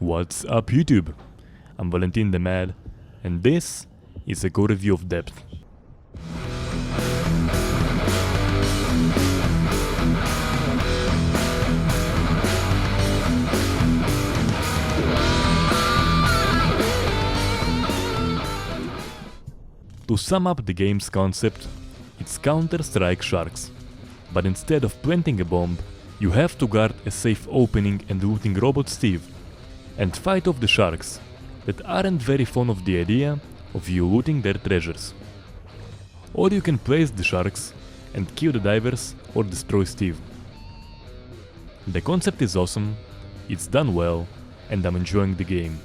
What's up YouTube? I'm Valentin the Mad, and this is a Gore review of Depth. To sum up the game's concept, it's Counter-Strike Sharks, but instead of planting a bomb, you have to guard a safe opening and looting robot Steve, and fight off the sharks that aren't very fond of the idea of you looting their treasures. Or you can place the sharks and kill the divers or destroy Steve. The concept is awesome, it's done well, and I'm enjoying the game.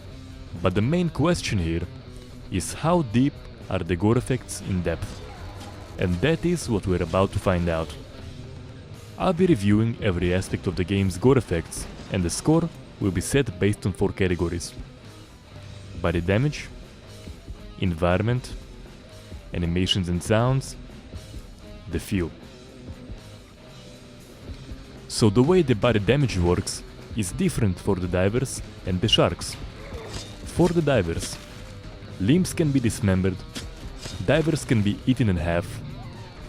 But the main question here is how deep are the gore effects in depth? And that is what we're about to find out. I'll be reviewing every aspect of the game's gore effects, and the score will be set based on 4 categories: body damage, environment, animations and sounds, the feel. So the way the body damage works is different for the divers and the sharks. For the divers, limbs can be dismembered, divers can be eaten in half,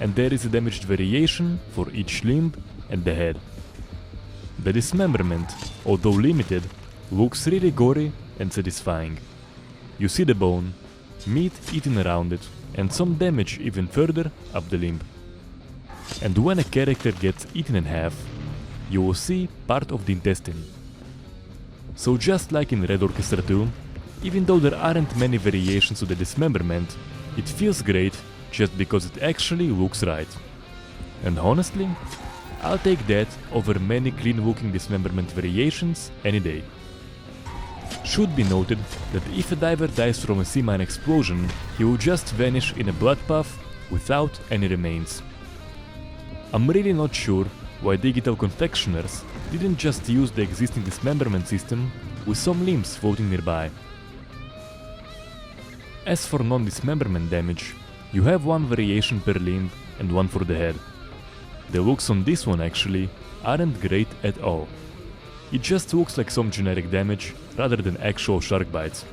and there is a damaged variation for each limb and the head. The dismemberment, although limited, looks really gory and satisfying. You see the bone, meat eaten around it, and some damage even further up the limb. And when a character gets eaten in half, you will see part of the intestine. So just like in Red Orchestra 2, even though there aren't many variations to the dismemberment, it feels great just because it actually looks right. And honestly, I'll take that over many clean-looking dismemberment variations any day. Should be noted that if a diver dies from a sea mine explosion, he will just vanish in a blood bath without any remains. I'm really not sure why Digital Confectioners didn't just use the existing dismemberment system with some limbs floating nearby. As for non-dismemberment damage, you have one variation per limb and one for the head. The looks on this one actually aren't great at all. It just looks like some generic damage rather than actual shark bites.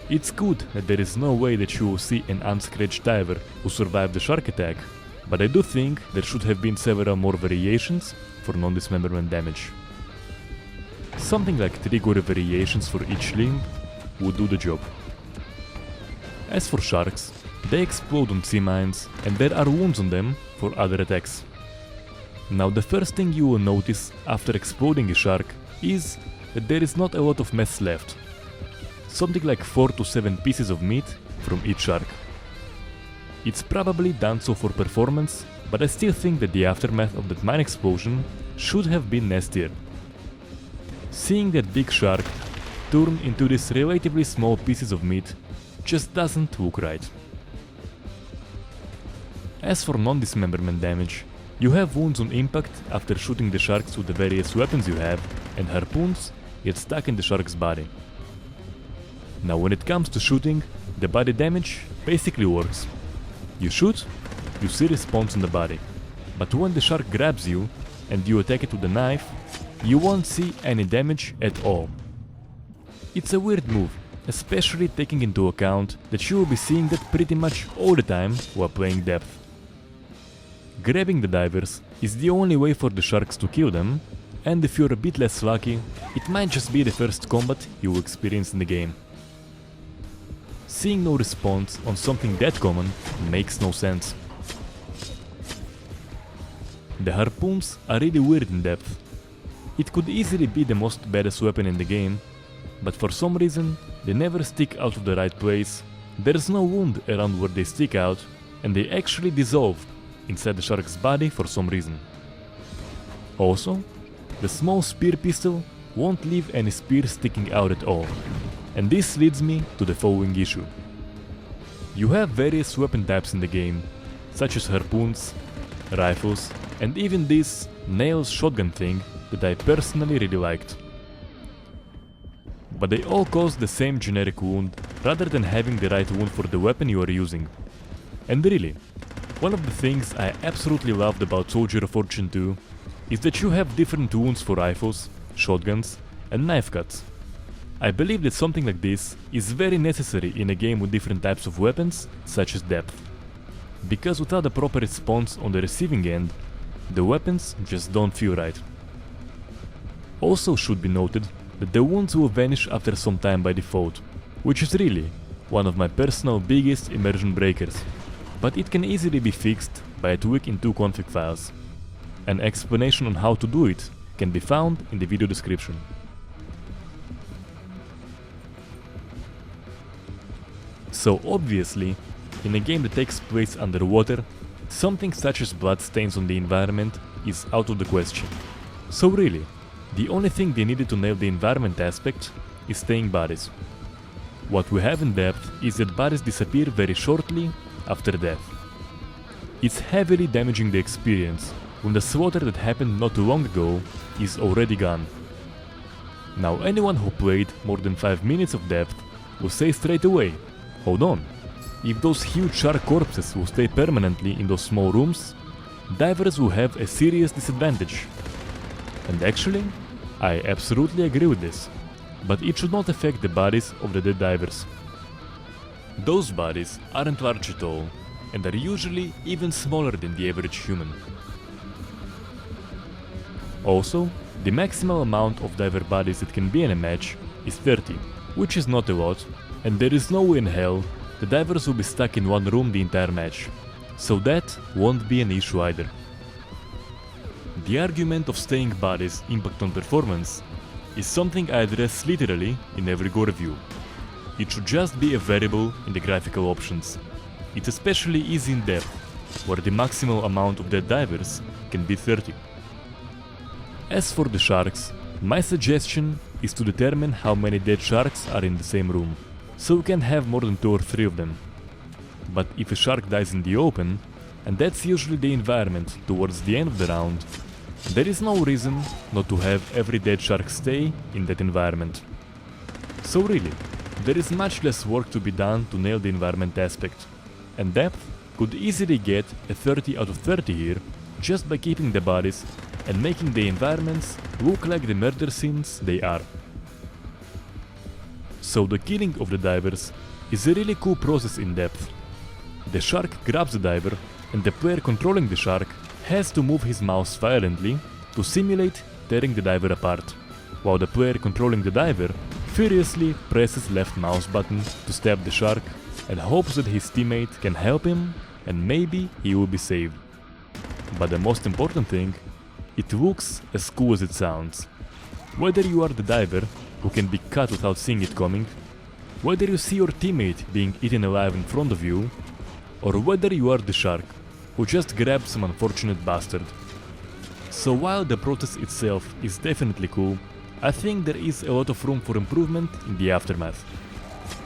It's good that there is no way that you will see an unscratched diver who survived the shark attack, but I do think there should have been several more variations for non-dismemberment damage. Something like 3 gore variations for each limb would do the job. As for sharks, they explode on sea mines and there are wounds on them for other attacks. Now the first thing you will notice after exploding a shark is that there is not a lot of mess left. Something like 4 to 7 pieces of meat from each shark. It's probably done so for performance, but I still think that the aftermath of that mine explosion should have been nastier. Seeing that big shark turn into these relatively small pieces of meat just doesn't look right. As for non-dismemberment damage, you have wounds on impact after shooting the sharks with the various weapons you have, and harpoons get stuck in the shark's body. Now when it comes to shooting, the body damage basically works. You shoot, you see response on the body, but when the shark grabs you and you attack it with a knife, you won't see any damage at all. It's a weird move, especially taking into account that you will be seeing that pretty much all the time while playing Depth. Grabbing the divers is the only way for the sharks to kill them, and if you're a bit less lucky, it might just be the first combat you will experience in the game. Seeing no response on something that common makes no sense. The harpoons are really weird in Depth. It could easily be the most badass weapon in the game, but for some reason they never stick out of the right place, there's no wound around where they stick out, and they actually dissolve inside the shark's body for some reason. Also, the small spear pistol won't leave any spear sticking out at all, and this leads me to the following issue. You have various weapon types in the game, such as harpoons, rifles, and even this nails shotgun thing that I personally really liked. But they all cause the same generic wound rather than having the right wound for the weapon you are using. And really, one of the things I absolutely loved about Soldier of Fortune 2 is that you have different wounds for rifles, shotguns, and knife cuts. I believe that something like this is very necessary in a game with different types of weapons, such as depth. Because without a proper response on the receiving end, the weapons just don't feel right. Also should be noted that the wounds will vanish after some time by default, which is really one of my personal biggest immersion breakers, but it can easily be fixed by a tweak in 2 config files. An explanation on how to do it can be found in the video description. So obviously, in a game that takes place underwater, something such as blood stains on the environment is out of the question. So really, the only thing they needed to nail the environment aspect is staying bodies. What we have in depth is that bodies disappear very shortly after death. It's heavily damaging the experience when the slaughter that happened not too long ago is already gone. Now anyone who played more than 5 minutes of depth will say straight away, hold on, if those huge shark corpses will stay permanently in those small rooms, divers will have a serious disadvantage. And actually, I absolutely agree with this, but it should not affect the bodies of the dead divers. Those bodies aren't large at all, and are usually even smaller than the average human. Also, the maximal amount of diver bodies that can be in a match is 30, which is not a lot, and there is no way in hell the divers will be stuck in one room the entire match, so that won't be an issue either. The argument of staying bodies' impact on performance is something I address literally in every Gore review. It should just be a variable in the graphical options. It's especially easy in depth, where the maximal amount of dead divers can be 30. As for the sharks, my suggestion is to determine how many dead sharks are in the same room, so you can have more than 2 or 3 of them. But if a shark dies in the open, and that's usually the environment towards the end of the round, there is no reason not to have every dead shark stay in that environment. So really, there is much less work to be done to nail the environment aspect, and depth could easily get a 30 out of 30 here just by keeping the bodies and making the environments look like the murder scenes they are. So the killing of the divers is a really cool process in depth. The shark grabs the diver, and the player controlling the shark has to move his mouse violently to simulate tearing the diver apart, while the player controlling the diver furiously presses left mouse button to stab the shark and hopes that his teammate can help him and maybe he will be saved. But the most important thing, it looks as cool as it sounds. Whether you are the diver, who can be cut without seeing it coming, whether you see your teammate being eaten alive in front of you, or whether you are the shark, who just grabbed some unfortunate bastard. So while the process itself is definitely cool, I think there is a lot of room for improvement in the aftermath.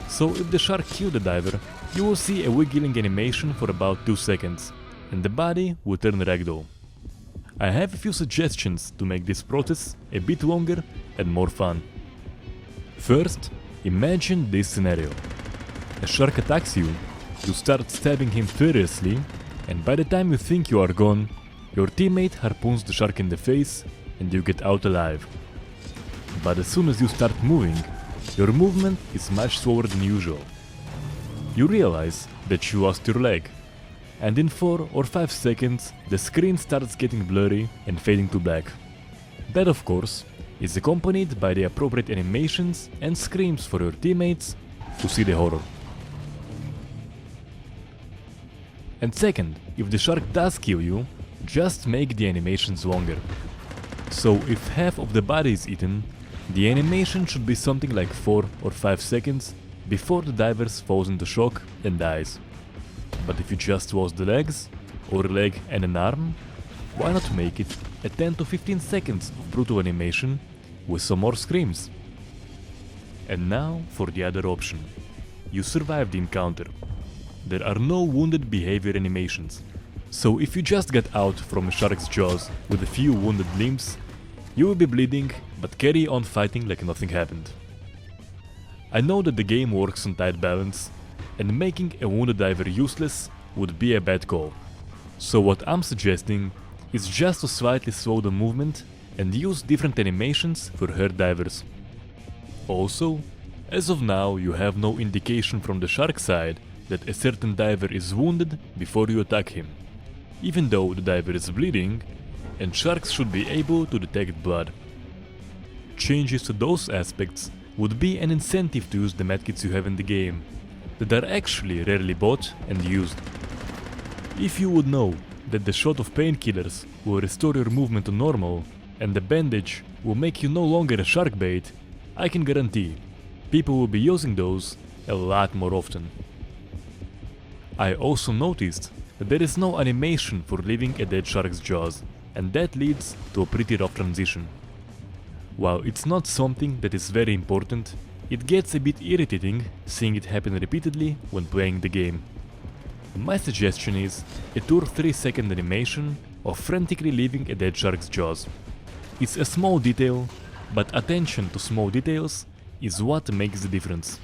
So if the shark killed the diver, you will see a wiggling animation for about 2 seconds, and the body will turn ragdoll. I have a few suggestions to make this process a bit longer and more fun. First, imagine this scenario. A shark attacks you, you start stabbing him furiously, and by the time you think you are gone, your teammate harpoons the shark in the face and you get out alive. But as soon as you start moving, your movement is much slower than usual. You realize that you lost your leg, and in 4 or 5 seconds the screen starts getting blurry and fading to black. That of course is accompanied by the appropriate animations and screams for your teammates to see the horror. And second, if the shark does kill you, just make the animations longer. So if half of the body is eaten, the animation should be something like 4 or 5 seconds before the diver falls into shock and dies. But if you just lost the legs, or a leg and an arm, why not make it a 10 to 15 seconds of brutal animation with some more screams? And now for the other option. You survived the encounter. There are no wounded behavior animations. So if you just get out from a shark's jaws with a few wounded limbs, you will be bleeding but carry on fighting like nothing happened. I know that the game works on tight balance, and making a wounded diver useless would be a bad call. So what I'm suggesting is just to slightly slow the movement and use different animations for hurt divers. Also, as of now you have no indication from the shark side that a certain diver is wounded before you attack him, even though the diver is bleeding, and sharks should be able to detect blood. Changes to those aspects would be an incentive to use the medkits you have in the game, that are actually rarely bought and used. If you would know that the shot of painkillers will restore your movement to normal, and the bandage will make you no longer a shark bait, I can guarantee people will be using those a lot more often. I also noticed that there is no animation for leaving a dead shark's jaws, and that leads to a pretty rough transition. While it's not something that is very important, it gets a bit irritating seeing it happen repeatedly when playing the game. My suggestion is a 2 or 3 second animation of frantically leaving a dead shark's jaws. It's a small detail, but attention to small details is what makes the difference.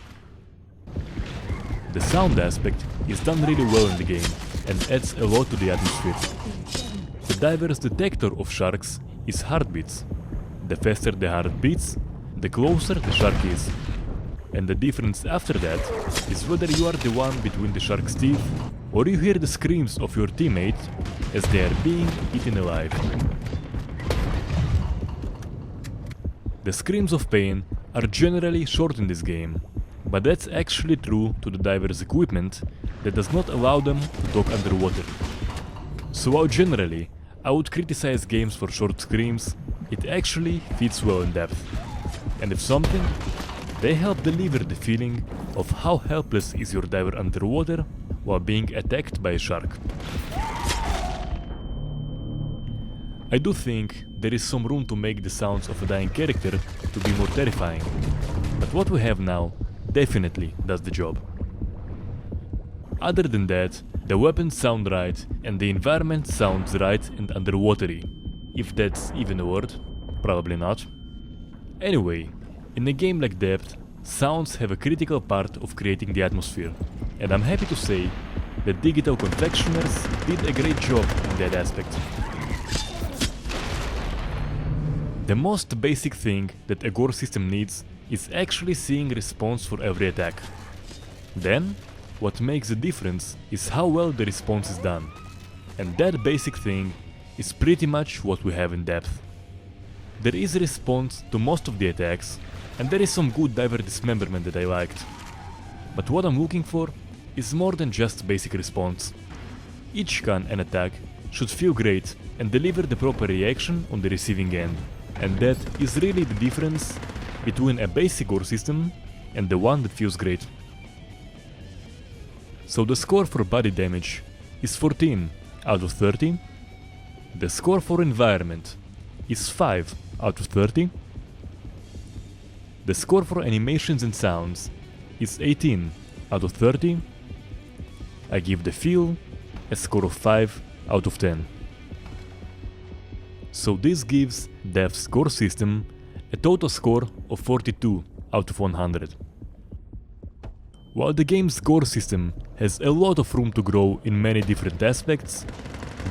The sound aspect is done really well in the game and adds a lot to the atmosphere. The diver's detector of sharks is heartbeats. The faster the heart beats, the closer the shark is. And the difference after that is whether you are the one between the shark's teeth or you hear the screams of your teammate as they are being eaten alive. The screams of pain are generally short in this game, but that's actually true to the diver's equipment that does not allow them to talk underwater. So while generally I would criticize games for short screams, it actually fits well in depth. And if something, they help deliver the feeling of how helpless is your diver underwater while being attacked by a shark. I do think there is some room to make the sounds of a dying character to be more terrifying, but what we have now definitely does the job. Other than that, the weapons sound right and the environment sounds right and underwatery, if that's even a word, probably not. Anyway, in a game like Depth, sounds have a critical part of creating the atmosphere, and I'm happy to say that Digital Confectioners did a great job in that aspect. The most basic thing that a gore system needs is actually seeing response for every attack. Then, what makes the difference is how well the response is done, and that basic thing is pretty much what we have in Depth. There is a response to most of the attacks, and there is some good diver dismemberment that I liked. But what I'm looking for is more than just basic response. Each gun and attack should feel great and deliver the proper reaction on the receiving end, and that is really the difference between a basic gore system and the one that feels great. So the score for body damage is 14 out of 30. The score for environment is 5 out of 30. The score for animations and sounds is 18 out of 30. I give the feel a score of 5 out of 10. So this gives Depth's gore system a total score of 42 out of 100. While the game's gore system has a lot of room to grow in many different aspects,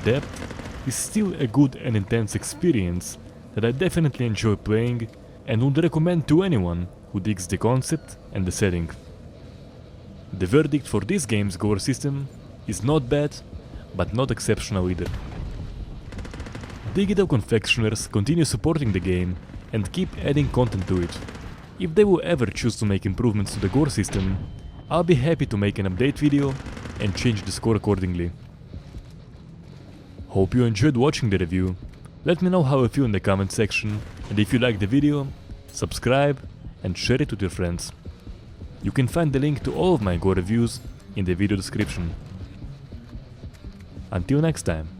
Depth is still a good and intense experience that I definitely enjoy playing and would recommend to anyone who digs the concept and the setting. The verdict for this game's gore system is not bad, but not exceptional either. Digital Confectioners continue supporting the game and keep adding content to it. If they will ever choose to make improvements to the gore system, I'll be happy to make an update video and change the score accordingly. Hope you enjoyed watching the review. Let me know how you feel in the comment section, and if you liked the video, subscribe and share it with your friends. You can find the link to all of my Gore reviews in the video description. Until next time.